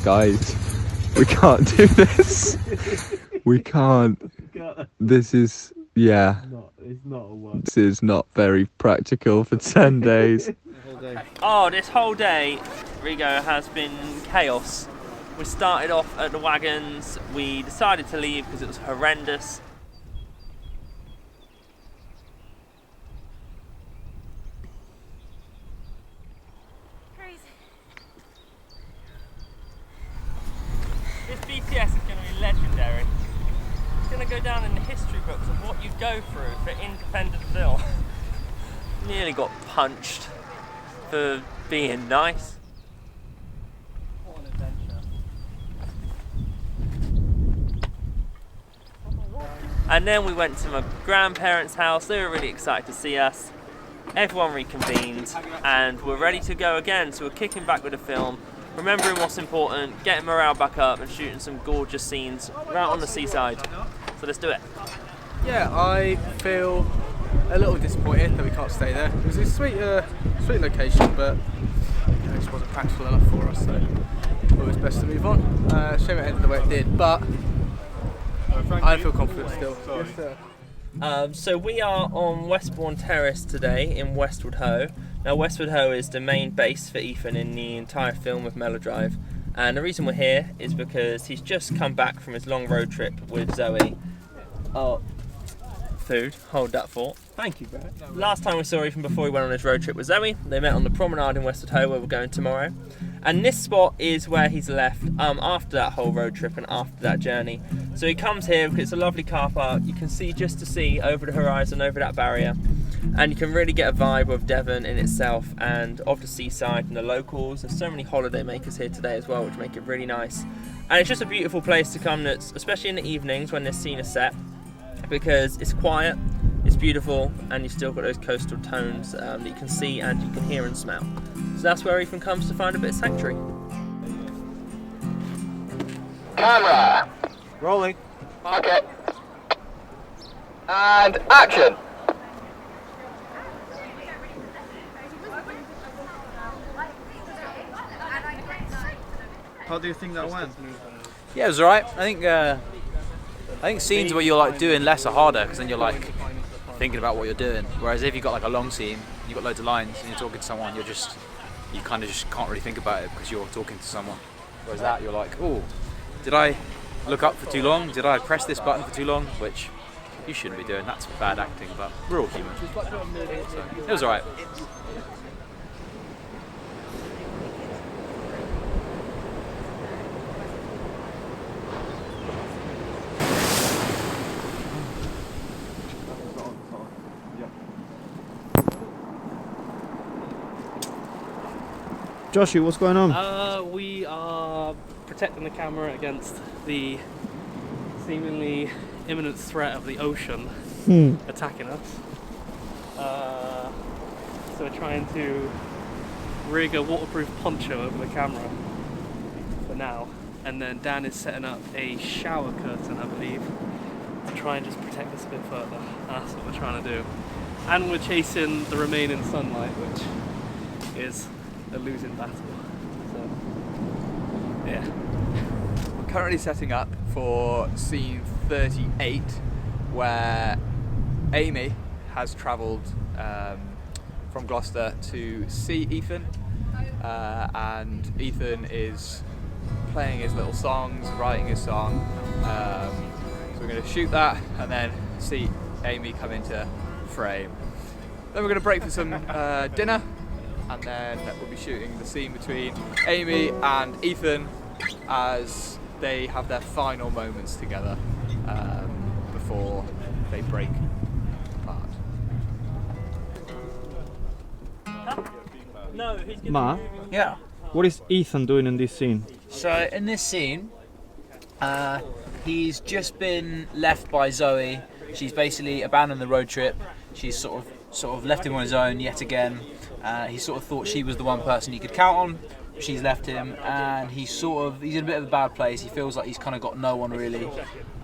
guys, we can't do this. We can't. This is, yeah. It's not a one. This is not very practical for 10 days. Oh, this whole day, Rigo, has been chaos. We started off at the wagons, we decided to leave because it was horrendous. Crazy. This BTS is going to be legendary. It's going to go down in the history books of what you go through for independent film. Nearly got punched for being nice. What an adventure. And then we went to my grandparents' house. They were really excited to see us. Everyone reconvened and we're ready to go again. So we're kicking back with the film, remembering what's important, getting morale back up and shooting some gorgeous scenes right on the seaside. So let's do it. Yeah, I feel a little disappointed that we can't stay there. It was a sweet location, but it just wasn't practical enough for us, so it was best to move on. Shame it ended the way it did, but I feel confident still. Yes, sir. So we are on Westbourne Terrace today in Westward Ho. Now Westward Ho is the main base for Ethan in the entire film with Melodrive. And the reason we're here is because he's just come back from his long road trip with Zoe. Oh, food, hold that thought. Thank you, bro. Last time we saw Ethan before he went on his road trip with Zoe, they met on the promenade in Westward Ho where we're going tomorrow. And this spot is where he's left after that whole road trip and after that journey. So he comes here because it's a lovely car park. You can see just to see over the horizon, over that barrier. And you can really get a vibe of Devon in itself and of the seaside and the locals. There's so many holiday makers here today as well, which make it really nice. And it's just a beautiful place to come, that's, especially in the evenings when this scene is set, because it's quiet, it's beautiful, and you've still got those coastal tones that you can see and you can hear and smell. So that's where Ethan comes to find a bit of sanctuary. Camera. Rolling. Okay. And action. How do you think that went? Yeah, it was alright. I think scenes where you're like doing less are harder because then you're like thinking about what you're doing. Whereas if you've got like a long scene, you've got loads of lines and you're talking to someone, you kind of just can't really think about it because you're talking to someone. Whereas that, you're like, oh, did I look up for too long? Did I press this button for too long? Which you shouldn't be doing. That's bad acting, but we're all human. So it was alright. Joshua, what's going on? We are protecting the camera against the seemingly imminent threat of the ocean attacking us. So we're trying to rig a waterproof poncho over the camera for now. And then Dan is setting up a shower curtain, I believe, to try and just protect us a bit further. That's what we're trying to do. And we're chasing the remaining sunlight, which is a losing battle. So, yeah. We're currently setting up for scene 38, where Amy has travelled from Gloucester to see Ethan, and Ethan is playing his little songs, writing his song. So we're going to shoot that and then see Amy come into frame. Then we're going to break for some dinner, and then we'll be shooting the scene between Amy and Ethan as they have their final moments together before they break apart. No, he's gonna Ma? Yeah. What is Ethan doing in this scene? So in this scene, he's just been left by Zoe. She's basically abandoned the road trip. She's sort of left him on his own yet again. He sort of thought she was the one person he could count on. She's left him, and he's in a bit of a bad place. He feels like he's kind of got no one really,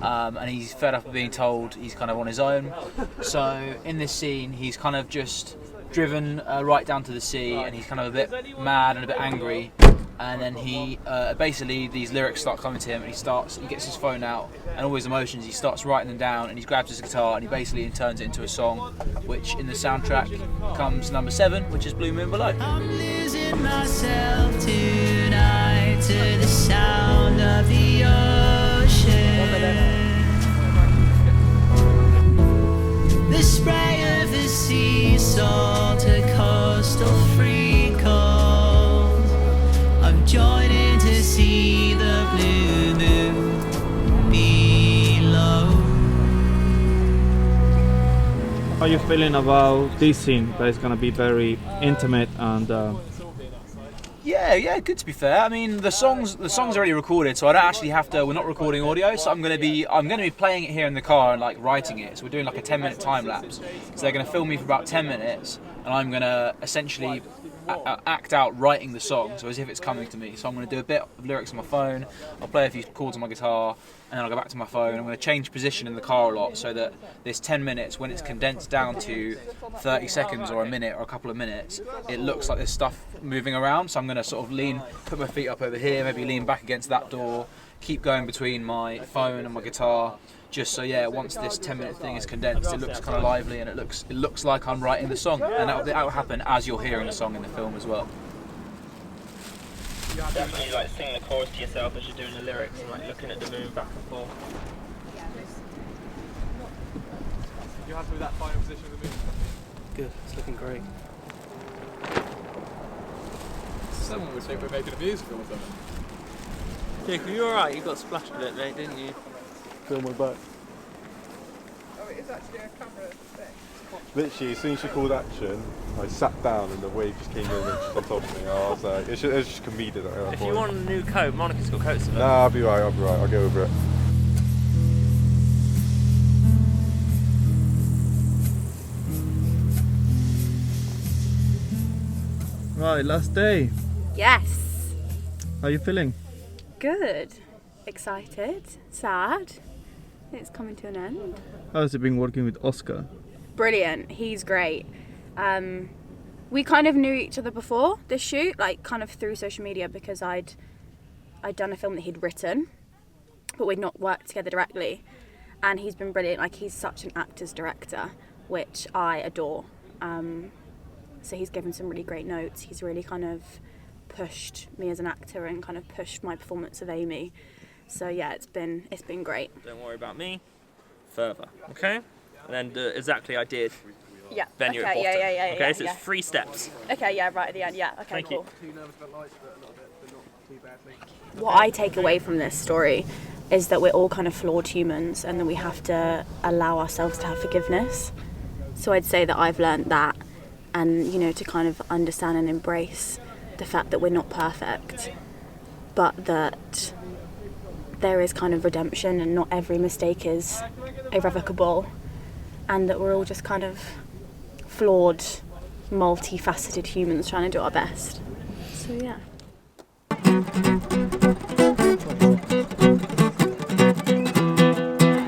and he's fed up of being told he's kind of on his own. So in this scene, he's kind of just driven right down to the sea, and he's kind of a bit mad and a bit angry and then he basically these lyrics start coming to him, and he gets his phone out and all his emotions. He starts writing them down, and he grabs his guitar and he basically turns it into a song, which in the soundtrack comes number 7, which is Blue Moon Below. I'm losing myself tonight to the sound of the ocean. The spray of the sea salt to coastal freckles. I'm joining to see the blue moon below. How are you feeling about this scene that is going to be very intimate and Yeah, good to be fair. I mean, the songs are already recorded, so I don't actually have to. We're not recording audio, so I'm gonna be playing it here in the car and like writing it. So we're doing like a 10-minute time lapse. So they're gonna film me for about 10 minutes, and I'm gonna essentially act out writing the song, so as if it's coming to me. So I'm gonna do a bit of lyrics on my phone. I'll play a few chords on my guitar, and then I'll go back to my phone. I'm gonna change position in the car a lot, so that this 10 minutes, when it's condensed down to 30 seconds or a minute or a couple of minutes, it looks like there's stuff moving around. So I'm gonna sort of put my feet up over here, maybe lean back against that door, keep going between my phone and my guitar, just so once this 10-minute thing is condensed, it looks kind of lively, and it looks like I'm writing the song, and that will happen as you're hearing the song in the film as well. Definitely like sing the chorus to yourself as you're doing the lyrics and like looking at the moon back and forth. You happy with that final position of the moon? Good, it's looking great. Someone would think we're making a musical or something. Jake, you alright? You got splashed a bit, mate, didn't you? film my back? Oh, it is actually a camera thing. Literally, as soon as she called action, I sat down and the wave just came in and just on top of me. I was like, it was just comedic at that If point. you want a new coat, Monica's got coats of it. Nah, I'll be right, I'll go over it. Right, last day. Yes. How are you feeling? Good. Excited. Sad. It's coming to an end. How has it been working with Oscar? Brilliant. He's great. We kind of knew each other before this shoot, like kind of through social media, because I'd done a film that he'd written, but we'd not worked together directly. And he's been brilliant. Like, he's such an actor's director, which I adore. So he's given some really great notes. He's really kind of pushed me as an actor and kind of pushed my performance of Amy. So yeah, it's been great. Don't worry about me. Further, okay? And then do exactly I did. Yeah. Then you're at Okay. bottom. Yeah. Okay, so it's 3 steps. Okay. Yeah. Right at the end. Yeah. Okay. Thank cool. you. Too nervous about lights, but a little bit, but not too badly. What I take away from this story is that we're all kind of flawed humans, and that we have to allow ourselves to have forgiveness. So I'd say that I've learned that, and to kind of understand and embrace the fact that we're not perfect, but that there is kind of redemption, and not every mistake is irrevocable, and that we're all just kind of flawed, multifaceted humans trying to do our best. So yeah.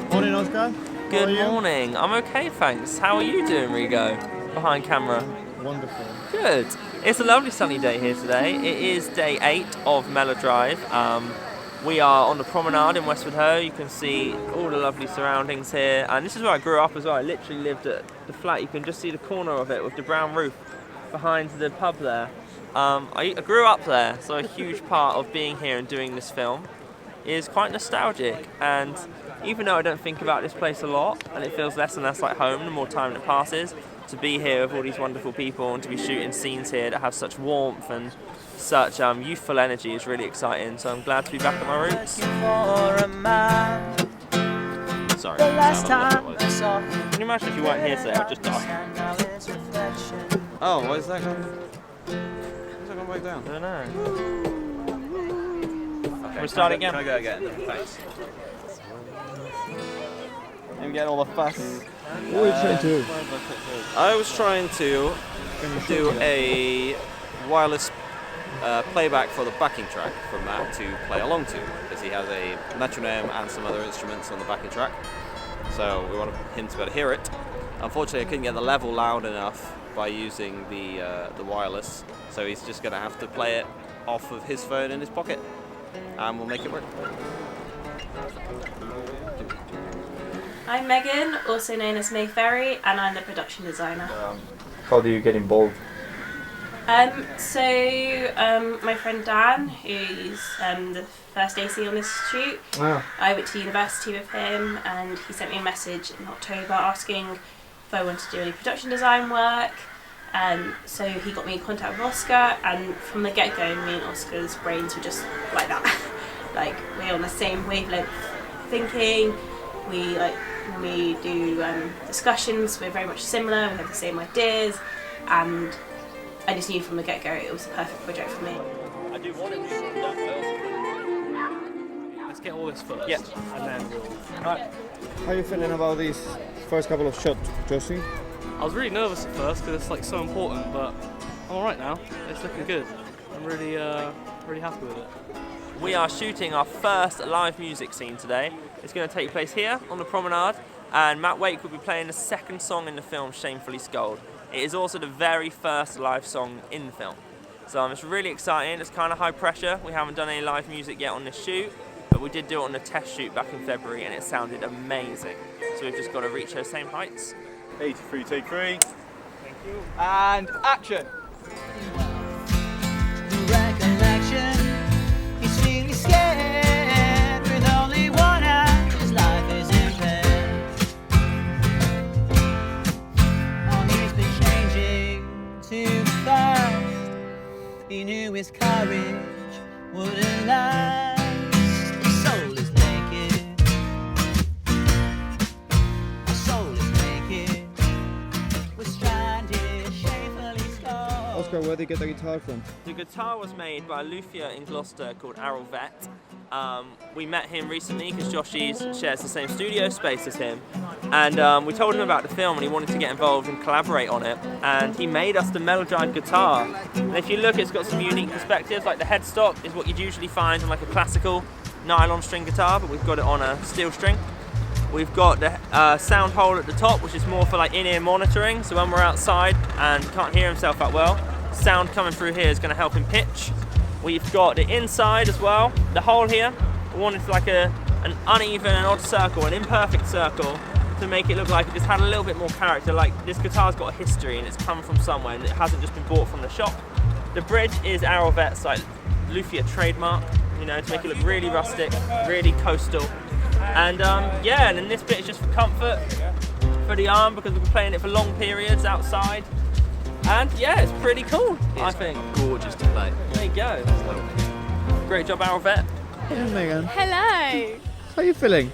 Morning, Oscar. Good morning. I'm okay, thanks. How are you doing, Rigo? Behind camera. Wonderful. Good. It's a lovely sunny day here today. It is day 8 of Melodrive. We are on the promenade in Westward Ho. You can see all the lovely surroundings here, and this is where I grew up as well. I literally lived at the flat. You can just see the corner of it with the brown roof behind the pub there. I grew up there, so a huge part of being here and doing this film is quite nostalgic. And even though I don't think about this place a lot, and it feels less and less like home the more time that passes, to be here with all these wonderful people and to be shooting scenes here that have such warmth and such youthful energy is really exciting. So I'm glad to be back at my roots. Sorry. Can you imagine if you weren't here today? I'd just die. Oh, why is that going? Why's that going back down? I don't know. Okay, we'll start again. Can I go again? Thanks. And get all the fuss. What were you trying to do? I was trying to do a wireless playback for the backing track from that to play along to, because he has a metronome and some other instruments on the backing track. So we wanted him to be able to hear it. Unfortunately, I couldn't get the level loud enough by using the wireless, so he's just going to have to play it off of his phone in his pocket, and we'll make it work. I'm Megan, also known as May Ferry, and I'm the production designer. How do you get involved? My friend Dan, who's the first AC on this shoot, I went to university with him, and he sent me a message in October asking if I wanted to do any production design work. So he got me in contact with Oscar, and from the get-go, me and Oscar's brains were just like that. Like, we're on the same wavelength thinking. When we do discussions, we're very much similar, we have the same ideas, and I just knew from the get-go it was the perfect project for me. I do want it to Let's get all this first, yeah. And then we'll... How are you feeling about these first couple of shots, Josie? I was really nervous at first because it's like so important, but I'm alright now. It's looking good. I'm really happy with it. We are shooting our first live music scene today. It's going to take place here on the promenade, and Matt Wake will be playing the second song in the film, Shamefully Scold. It is also the very first live song in the film. So it's really exciting. It's kind of high pressure. We haven't done any live music yet on this shoot, but we did do it on a test shoot back in February, and it sounded amazing. So we've just got to reach those same heights. 83, take 3. Thank you. And action. Recollection, he's feeling scared with only one eye, his life is impaired. Oh, he's been changing too fast. He knew his courage wouldn't last. His soul is naked. His soul is naked. We're stranded, shamefully scarred. Oscar, where did you get the guitar from? The guitar was made by a luthier in Gloucester called Arul Vet. We met him recently because Joshies shares the same studio space as him, and we told him about the film and he wanted to get involved and collaborate on it, and he made us the Melodrive guitar. And if you look, it's got some unique perspectives. Like the headstock is what you'd usually find on like a classical nylon string guitar, but we've got it on a steel string. We've got the sound hole at the top, which is more for like in-ear monitoring, so when we're outside and can't hear himself that well, sound coming through here is going to help him pitch. We've got the inside as well, the hole here. We wanted like an uneven and odd circle, an imperfect circle, to make it look like it just had a little bit more character. Like this guitar's got a history and it's come from somewhere and it hasn't just been bought from the shop. The bridge is Arul Vet's like luthier trademark, you know, to make it look really rustic, really coastal. And yeah, and then this bit is just for comfort, for the arm, because we've been playing it for long periods outside. And yeah, it's pretty cool, I think. Gorgeous to play. There you go. Great job, Arul Vet. Hey, Megan. Hello. How are you feeling?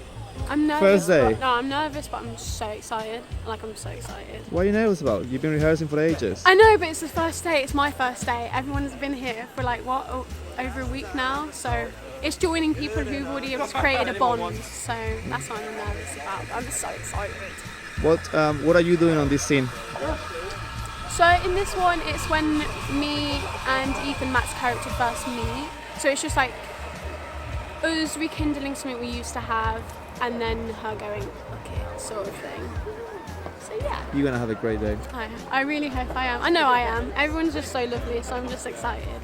I'm nervous. First day. No, I'm nervous, but I'm so excited. Like, I'm so excited. What are you nervous about? You've been rehearsing for ages. I know, but it's the first day. It's my first day. Everyone's been here for like, what, over a week now? So it's joining people who've already created a bond. So that's what I'm nervous about. I'm so excited. What are you doing on this scene? So in this one, it's when me and Ethan, Matt's character, first meet. So it's just like us rekindling something we used to have, and then her going, okay, sort of thing. So yeah. You're gonna have a great day. I really hope I am. I know I am. Everyone's just so lovely, so I'm just excited.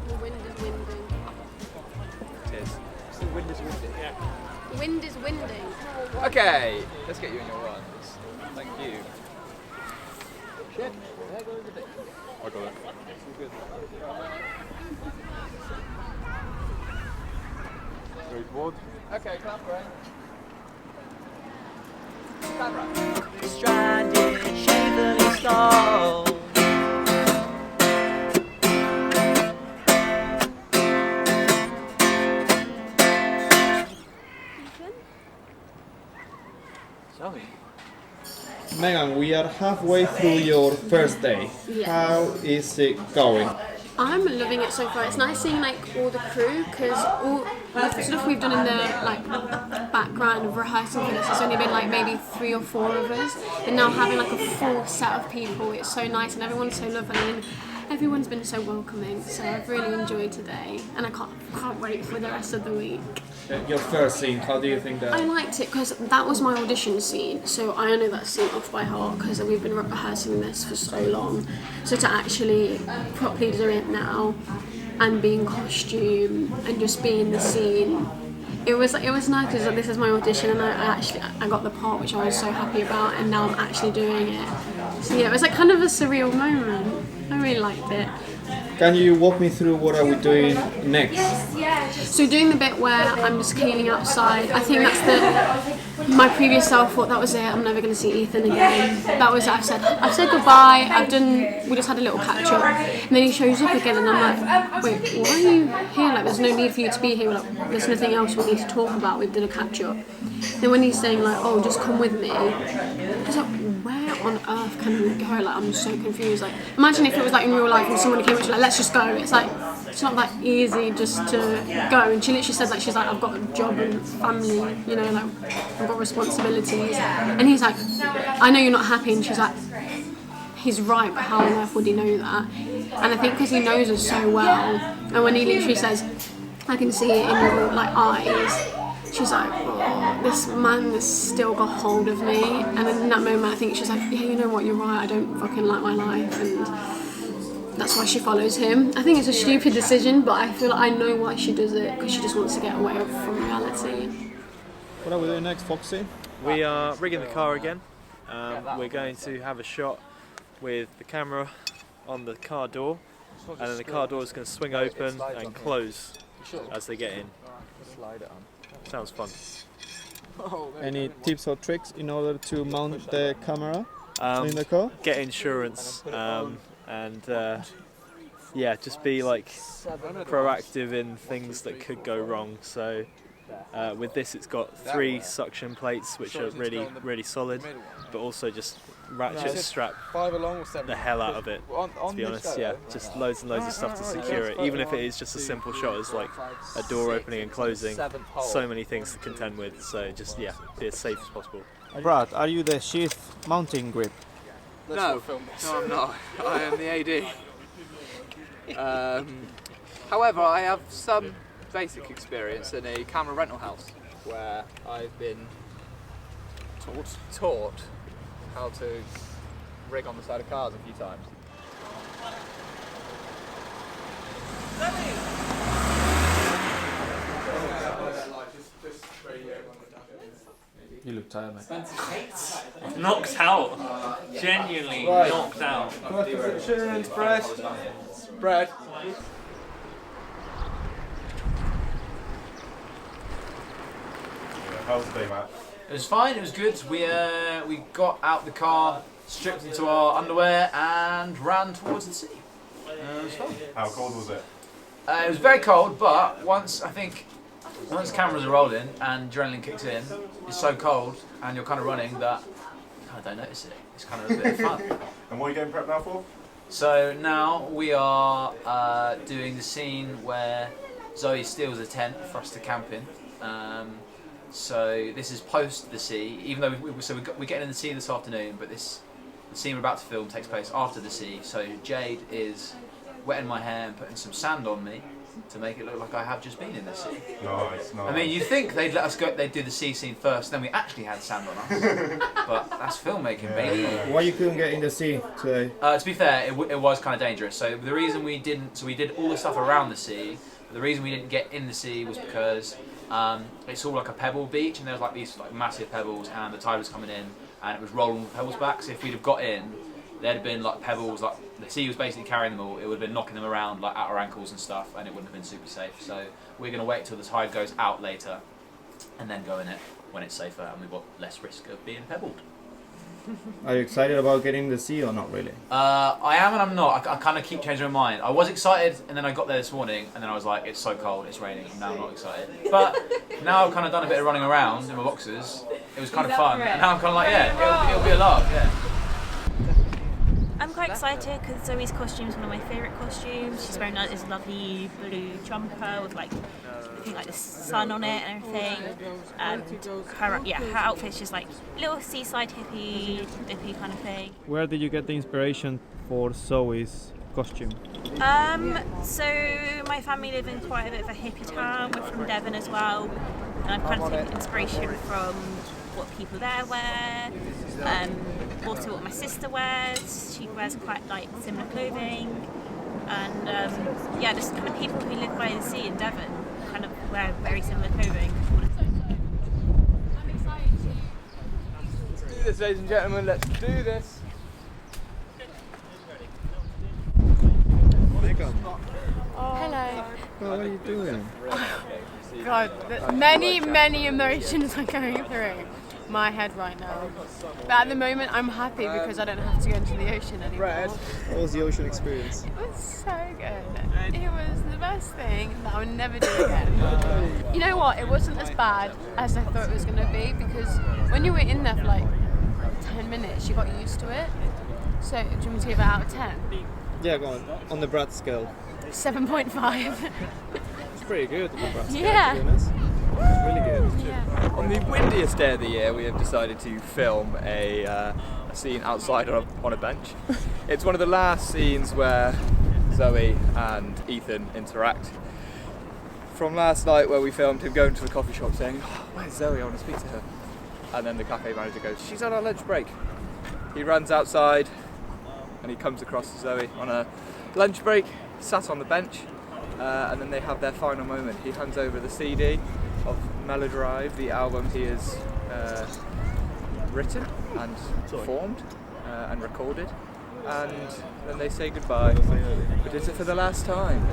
The wind is winding. It is. The wind is winding. Yeah. The wind is winding. Okay, let's get you in your runs. Thank you. Shit, there goes the bit. I got it. Good. Straightforward. Okay, clap, right? Stranded, shamefully stalled. Sorry. Megan, we are halfway through your first day. Yeah. How is it going? I'm loving it so far. It's nice seeing like all the crew, because all the stuff we've done in the like background of rehearsing for this has only been like maybe 3 or 4 of us, and now having like a full set of people, it's so nice, and everyone's so lovely, and everyone's been so welcoming. So I've really enjoyed today, and I can't wait for the rest of the week. your first scene? How do you think that? I liked it because that was my audition scene, so I know that scene off by heart because we've been rehearsing this for so long. So to actually properly do it now and be in costume and just be in the scene, it was nice because this is my audition and I got the part, which I was so happy about, and now I'm actually doing it. So yeah, it was like kind of a surreal moment. I really liked it. Can you walk me through what are we doing next? So doing the bit where I'm just cleaning outside, I think that's my previous self thought that was it, I'm never going to see Ethan again. That was it, I've said goodbye, we just had a little catch up, and then he shows up again and I'm like, wait, why are you here? Like, there's no need for you to be here, like, there's nothing else we need to talk about, we did a catch up. Then when he's saying like, oh, just come with me, I was like, where on earth can we go? Like, I'm so confused. Like, imagine if it was like in real life and someone came up to you like, let's just go. It's like, it's not that easy just to go. And she literally said like, she's like, I've got a job and family, you know, like I've got responsibilities. And he's like, I know you're not happy. And she's like, he's right, but how on earth would he know that? And I think because he knows us so well, and when he literally says, I can see it in your like eyes, she's like, oh, this man has still got hold of me. And in that moment I think she's like, yeah, you know what, you're right, I don't fucking like my life, and that's why she follows him. I think it's a stupid decision, but I feel like I know why she does it, because she just wants to get away from reality. What are we doing next, Foxy? We are rigging the car again. We're going to have a shot with the camera on the car door, and then the car door is going to swing open and close as they get in. Sounds fun. Any tips or tricks in order to mount the camera in the car? Get insurance, and yeah, just be like proactive in things that could go wrong. So with this, it's got 3 suction plates which are really solid, but also just ratchet strap the hell out of it, to be honest. Yeah, just loads and loads of stuff to secure it, even if it is just a simple shot as like a door opening and closing. So many things to contend with, so just, yeah, be as safe as possible. Brad, are you the sheath mounting grip? No, I'm not. I am the AD. However, I have some basic experience in a camera rental house where I've been taught how to rig on the side of cars a few times. You look tired, mate. Knocked out. Genuinely knocked out. Congratulations, Brad. Brad. How was the day, Matt? It was fine, it was good. We got out the car, stripped into our underwear and ran towards the sea. It was fun. How cold was it? It was very cold, but once cameras are rolling and adrenaline kicks in, it's so cold and you're kind of running that you kind of don't notice it. It's kind of a bit of fun. And what are you getting prepped now for? So now we are doing the scene where Zoe steals a tent for us to camp in. So this is post the sea, even though we're getting in the sea this afternoon, but the scene we're about to film takes place after the sea. So Jade is wetting my hair and putting some sand on me to make it look like I have just been in the sea. Nice. I mean, you'd think they'd let us go, they'd do the sea scene first, then we actually had sand on us. But that's filmmaking, baby. Why you couldn't get in the sea today? To be fair, it was kind of dangerous. So the reason we did all the stuff around the sea, but the reason we didn't get in the sea was because it's all like a pebble beach, and there was like these like massive pebbles, and the tide was coming in, and it was rolling the pebbles back. So if we'd have got in, there'd have been like pebbles, like the sea was basically carrying them all. It would have been knocking them around like at our ankles and stuff, and it wouldn't have been super safe. So we're going to wait till the tide goes out later, and then go in it when it's safer, and we've got less risk of being pebbled. Are you excited about getting in the sea or not really? I am and I'm not. I kind of keep changing my mind. I was excited, and then I got there this morning, and then I was like, it's so cold, it's raining, and now I'm not excited. But now I've kind of done a bit of running around in my boxers. It was kind of fun. And now I'm kind of like, yeah, it'll be a laugh, yeah. I'm quite excited because Zoe's costume is one of my favourite costumes. She's wearing like this lovely blue jumper with like, I think like the sun on it and everything. Her outfit's just like little seaside hippie kind of thing. Where did you get the inspiration for Zoe's costume? So my family live in quite a bit of a hippie town. We're from Devon as well, and I've kind of taken inspiration from what people there wear. Also what my sister wears. She wears quite like similar clothing, and yeah, just kind of people who live by the sea in Devon kind of wear very similar clothing. Let's do this, ladies and gentlemen. Let's do this. Hello. Oh, what are you doing? God, many emotions are going through my head right now. But at the moment, I'm happy because I don't have to go into the ocean anymore. What was the ocean experience? It was so good. It was the best thing that I would never do again. You know what? It wasn't as bad as I thought it was going to be because when you were in there for like 10 minutes, you got used to it. So, do you want me to give it out of 10? Yeah, go on the Brad scale. 7.5. It's pretty good on the Brad scale, Yeah. to be honest. It's really good. Yeah. On the windiest day of the year, we have decided to film a scene outside on a bench. It's one of the last scenes where Zoe and Ethan interact. From last night where we filmed him going to the coffee shop saying, "Oh, where's Zoe? I want to speak to her." And then the cafe manager goes, "She's on our lunch break." He runs outside and he comes across Zoe on a lunch break, sat on the bench, and then they have their final moment. He hands over the CD of Melodrive, the album he has written and performed and recorded, and then they say goodbye. But is it for the last time?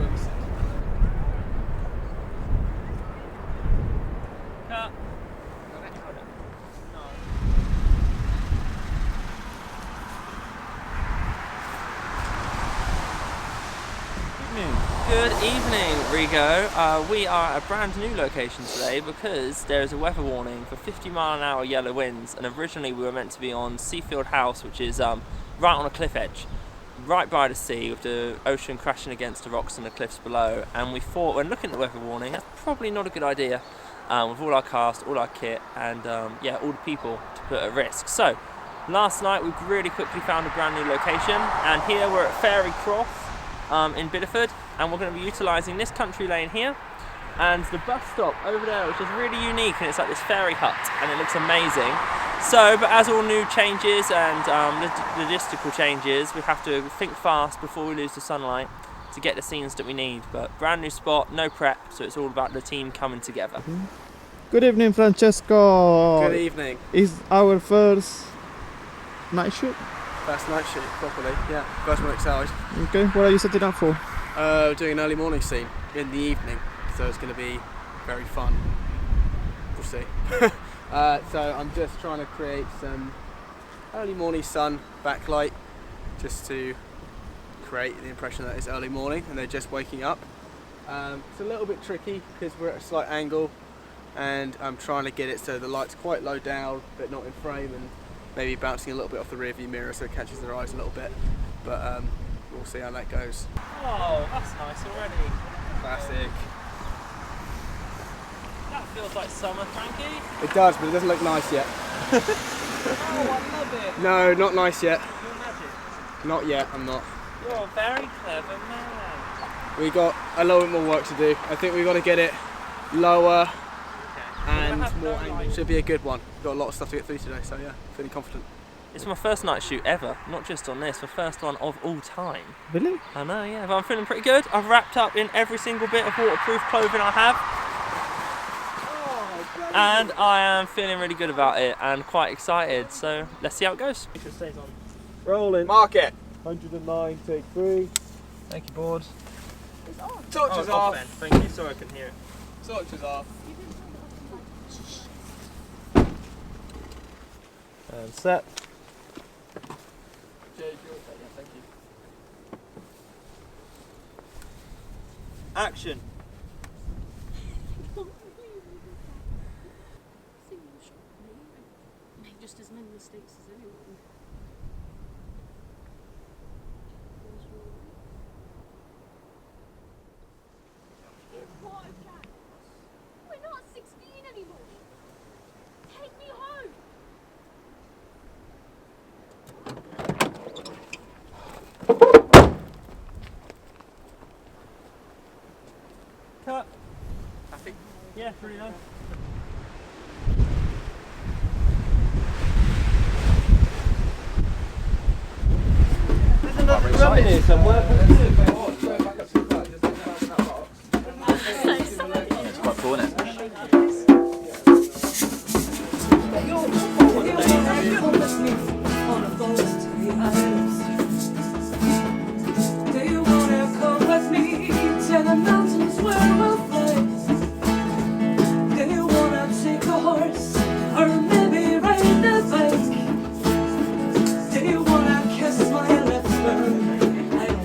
Good evening, Rigo. We are at a brand new location today because there is a weather warning for 50-mile-an-hour yellow winds, and originally we were meant to be on Seafield House, which is right on a cliff edge, right by the sea, with the ocean crashing against the rocks and the cliffs below. And we thought, when looking at the weather warning, that's probably not a good idea with all our cast, all our kit, and yeah, all the people to put at risk. So last night we really quickly found a brand new location, and here we're at Fairy Cross in Bideford, and we're going to be utilising this country lane here and the bus stop over there, which is really unique, and it's like this fairy hut and it looks amazing. So, but as all new changes and logistical changes, we have to think fast before we lose the sunlight to get the scenes that we need. But brand new spot, no prep, so it's all about the team coming together. Good evening, Francesco. Good evening. Is our first night shoot? First night shoot, properly, yeah. First one outside. Okay, what are you setting up for? Doing an early morning scene in the evening, so it's going to be very fun. We'll see. So I'm just trying to create some early morning sun backlight, just to create the impression that it's early morning and they're just waking up. It's a little bit tricky because we're at a slight angle, and I'm trying to get it so the light's quite low down but not in frame, and maybe bouncing a little bit off the rear view mirror so it catches their eyes a little bit, but we'll see how that goes. Oh, that's nice already. Classic. That feels like summer, Frankie. It does, but it doesn't look nice yet. Oh, I love it. No, not nice yet. You're magic. Not yet, I'm not. You're a very clever man. We got a little bit more work to do. I think we've got to get it lower and more angle. Should be a good one. Got a lot of stuff to get through today, so yeah, feeling confident. It's my first night shoot ever, not just on this, the first one of all time. Really? I know, yeah, but I'm feeling pretty good. I've wrapped up in every single bit of waterproof clothing I have. And I am feeling really good about it and quite excited, so let's see how it goes. Rolling. Mark it. 109, take 3. Thank you, board. Torches off. Then. Thank you, sorry I couldn't hear it. Torches off. And set. Thank you. Action. Make just as many mistakes as anyone. We're not 16 anymore. Take me home. Yeah, pretty nice. There's another drum in here somewhere. It's quite cool, isn't it? Do you wanna come with me to the mountains where we'll fly? Do you wanna take a horse or maybe ride the bike? Do you wanna kiss my lips where I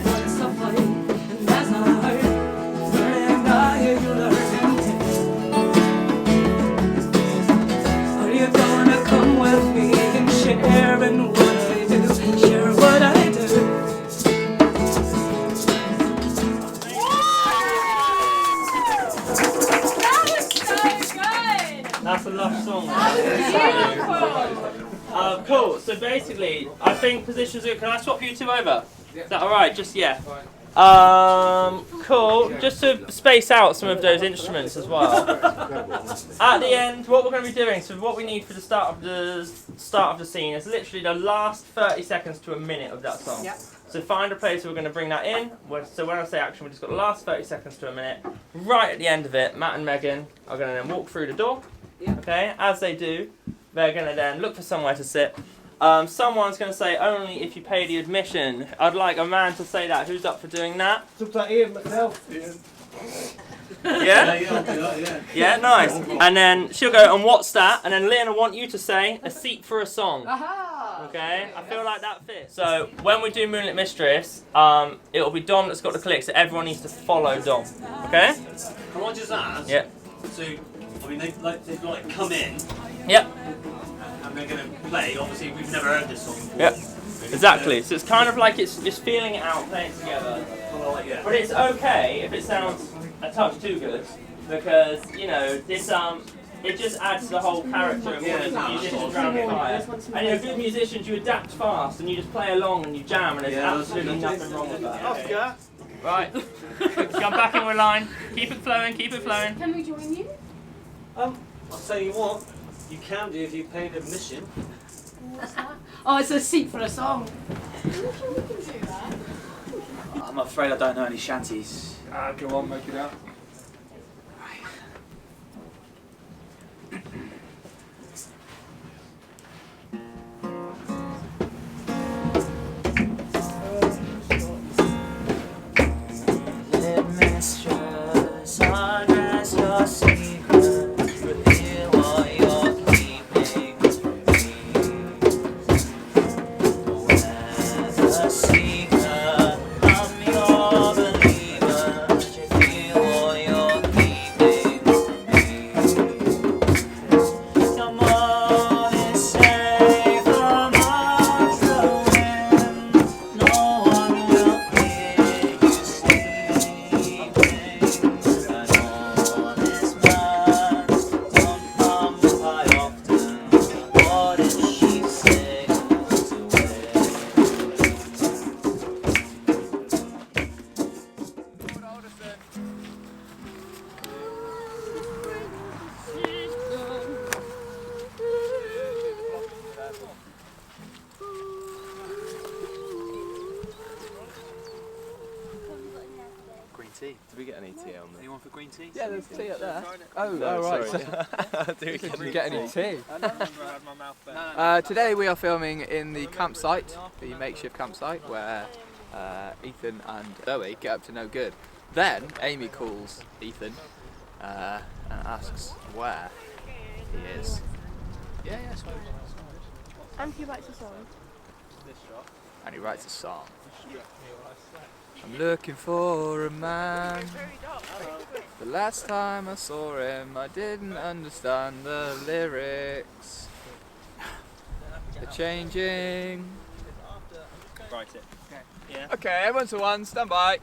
want to fight? And as I heard, learning how you learn to. Are you gonna come with me and share in what I do? Share what I do. That's a lush song. Cool. So basically, I think positions are. Can I swap you two over? Is that all right? Just yeah. Cool. Just to space out some of those instruments as well. At the end, what we're going to be doing. So what we need for the start of the scene is literally the last 30 seconds to a minute of that song. Yep. So find a place where we're going to bring that in. So when I say action, we've just got the last 30 seconds to a minute. Right at the end of it, Matt and Megan are going to then walk through the door. Okay, as they do, they're going to then look for somewhere to sit. Someone's going to say, only if you pay the admission. I'd like a man to say that. Who's up for doing that? Took that Ian myself. Yeah? Yeah, I'll do that, yeah. Yeah, nice. And then she'll go, and what's that? And then Lynn, I want you to say, a seat for a song. Okay? I feel like that fits. So, when we do Moonlit Mistress, it'll be Dom that's got the click, so everyone needs to follow Dom. Okay? Can I just ask? Yeah. So, I mean, they've come in. Yep. And they're going to play. Obviously, we've never heard this song before. Yep. Exactly. So it's kind of like it's just feeling it out, playing together. Yeah. But it's okay if it sounds a touch too good, because you know this it just adds to the whole character of one of the musicians around the fire. And you know, good musicians, you adapt fast and you just play along and you jam, and there's absolutely nothing wrong with that. Oscar. Right. Come back in with line. Keep it flowing. Keep it flowing. Can we join you? I'll tell you what. You can do if you paid admission. What's that? Oh, it's a seat for a song. We can do that. I'm afraid I don't know any shanties. Go on, make it out. Mistress, undress your secrets, reveal what you're keeping from me. Whether seeker, I'm your believer, reveal what you're keeping from me. Your mood is safe amongst the wind, no one will hear you sleeping. Green tea. Did we get any tea on there? Anyone for green tea? Yeah, there's tea up there. Oh, No, right. sorry. Did we get any tea? I don't remember I had my mouth bent. Today we are filming in the campsite, the makeshift campsite, where Ethan and Zoe get up to no good. Then Amy calls Ethan and asks where he is. Yeah, it's fine. And he writes a song. And he writes a song. I'm looking for a man. The last time I saw him, I didn't understand the lyrics. They're changing. Write it. Yeah. Okay, everyone to one, stand by.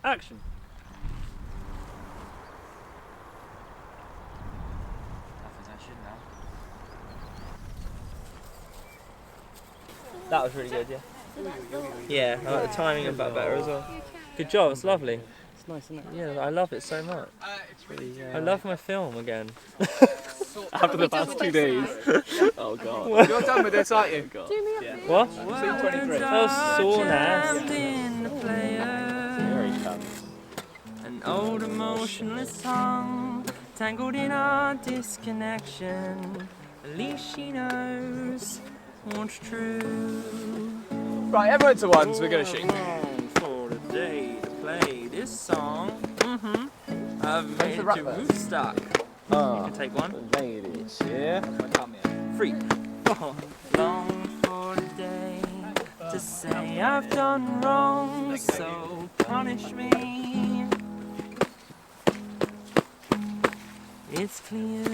Action. That was really good, yeah. Yeah, I like the timing of that better as well. Good job, it's lovely. It's nice, isn't it? Yeah, I love it so much. It's really, I love my film again. After the past 2 days. Oh god. You're done with this, aren't you? Yeah. What? Scene 23. That was so nice. Here he comes. An old emotionless song, tangled in our disconnection. At least she knows what's true. Right, everyone to ones, we're going to shoot. For the day to play this song, I've made it to Woodstock. You can take one. Ladies, yeah. Come here. 3, 4. Long for the day to say I've done wrong, so punish me. It's clear